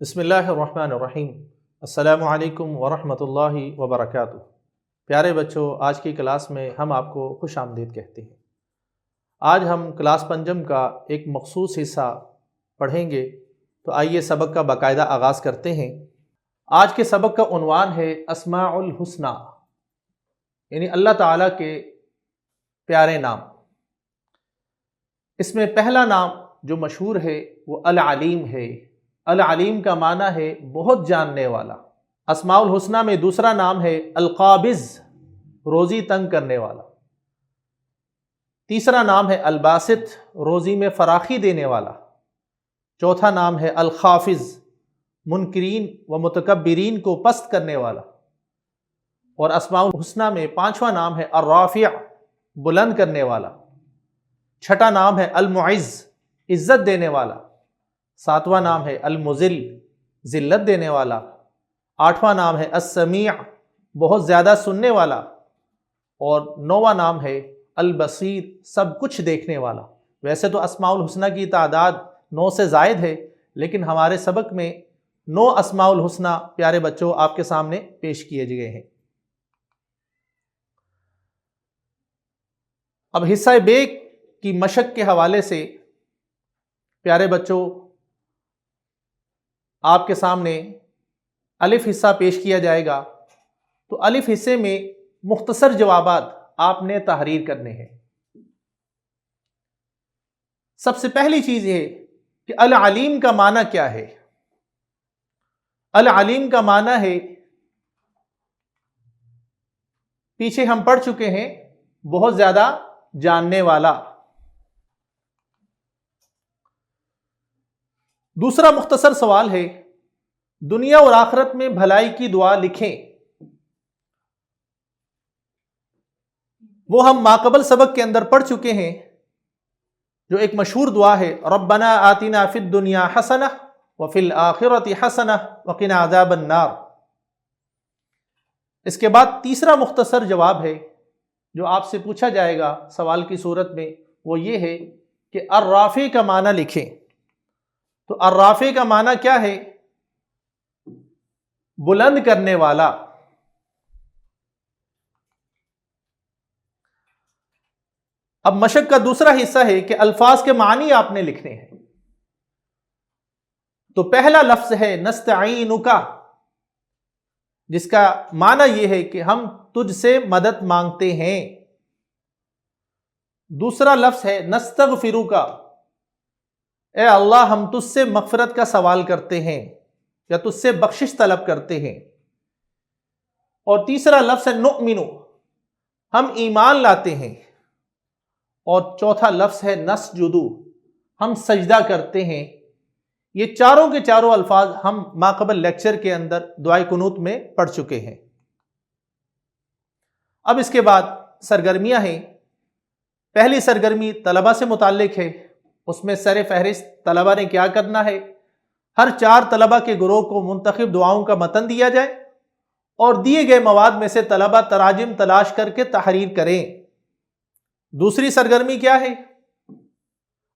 بسم اللہ الرحمن الرحیم۔ السلام علیکم ورحمۃ اللہ وبرکاتہ۔ پیارے بچوں، آج کی کلاس میں ہم آپ کو خوش آمدید کہتے ہیں۔ آج ہم کلاس پنجم کا ایک مخصوص حصہ پڑھیں گے، تو آئیے سبق کا باقاعدہ آغاز کرتے ہیں۔ آج کے سبق کا عنوان ہے اسماء الحسنی، یعنی اللہ تعالیٰ کے پیارے نام۔ اس میں پہلا نام جو مشہور ہے وہ العلیم ہے۔ العلیم کا معنی ہے بہت جاننے والا۔ اسماء الحسنی میں دوسرا نام ہے القابض، روزی تنگ کرنے والا۔ تیسرا نام ہے الباسط، روزی میں فراخی دینے والا۔ چوتھا نام ہے الخافض، منکرین و متکبرین کو پست کرنے والا۔ اور اسماء الحسنی میں پانچواں نام ہے الرافع، بلند کرنے والا۔ چھٹا نام ہے المعز، عزت دینے والا۔ ساتواں نام ہے المذل، ذلت دینے والا۔ آٹھواں نام ہے السمیع، بہت زیادہ سننے والا۔ اور نواں نام ہے البصیر، سب کچھ دیکھنے والا۔ ویسے تو اسماء الحسنی کی تعداد 9 سے زائد ہے، لیکن ہمارے سبق میں 9 اسماء الحسنی پیارے بچوں آپ کے سامنے پیش کیے گئے ہیں۔ اب حصہ بے کی مشق کے حوالے سے پیارے بچوں آپ کے سامنے الف حصہ پیش کیا جائے گا۔ تو الف حصے میں مختصر جوابات آپ نے تحریر کرنے ہیں۔ سب سے پہلی چیز یہ کہ العلیم کا معنی کیا ہے؟ العلیم کا معنی ہے، پیچھے ہم پڑھ چکے ہیں، بہت زیادہ جاننے والا۔ دوسرا مختصر سوال ہے، دنیا اور آخرت میں بھلائی کی دعا لکھیں۔ وہ ہم ماقبل سبق کے اندر پڑھ چکے ہیں، جو ایک مشہور دعا ہے، ربنا آتنا فی الدنیا حسنہ وفی الآخرۃ حسنہ وقنا عذاب النار۔ اس کے بعد تیسرا مختصر جواب ہے جو آپ سے پوچھا جائے گا سوال کی صورت میں، وہ یہ ہے کہ الرافع کا معنی لکھیں۔ تو الرافع کا معنی کیا ہے؟ بلند کرنے والا۔ اب مشق کا دوسرا حصہ ہے کہ الفاظ کے معنی آپ نے لکھنے ہیں۔ تو پہلا لفظ ہے نستعینک، جس کا معنی یہ ہے کہ ہم تجھ سے مدد مانگتے ہیں۔ دوسرا لفظ ہے نستغفرک، اے اللہ ہم تجھ سے مغفرت کا سوال کرتے ہیں یا تجھ سے بخشش طلب کرتے ہیں۔ اور تیسرا لفظ ہے نؤمن، ہم ایمان لاتے ہیں۔ اور چوتھا لفظ ہے نسجد، ہم سجدہ کرتے ہیں۔ یہ چاروں کے چاروں الفاظ ہم ماقبل لیکچر کے اندر دعائے قنوت میں پڑھ چکے ہیں۔ اب اس کے بعد سرگرمیاں ہیں۔ پہلی سرگرمی طلبہ سے متعلق ہے۔ اس میں سر فہرست طلبہ نے کیا کرنا ہے، ہر 4 طلبہ کے گروہ کو منتخب دعاؤں کا متن دیا جائے اور دیے گئے مواد میں سے طلبہ تراجم تلاش کر کے تحریر کریں۔ دوسری سرگرمی کیا ہے؟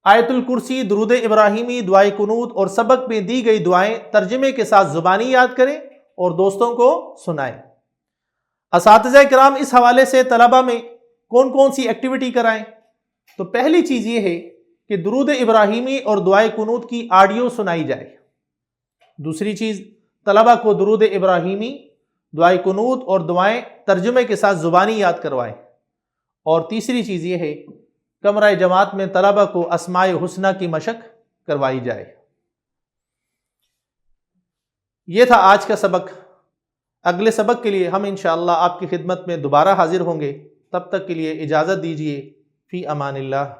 آیت الکرسی، درود ابراہیمی، دعائے قنوت اور سبق میں دی گئی دعائیں ترجمے کے ساتھ زبانی یاد کریں اور دوستوں کو سنائیں۔ اساتذہ کرام اس حوالے سے طلبہ میں کون کون سی ایکٹیویٹی کرائیں؟ تو پہلی چیز یہ ہے کہ درود ابراہیمی اور دعائے قنوت کی آڈیو سنائی جائے۔ دوسری چیز، طلبہ کو درود ابراہیمی، دعائے قنوت اور دعائیں ترجمے کے ساتھ زبانی یاد کروائیں۔ اور تیسری چیز یہ ہے، کمرہ جماعت میں طلبہ کو اسماء حسنی کی مشق کروائی جائے۔ یہ تھا آج کا سبق۔ اگلے سبق کے لیے ہم انشاءاللہ آپ کی خدمت میں دوبارہ حاضر ہوں گے۔ تب تک کے لیے اجازت دیجیے، فی امان اللہ۔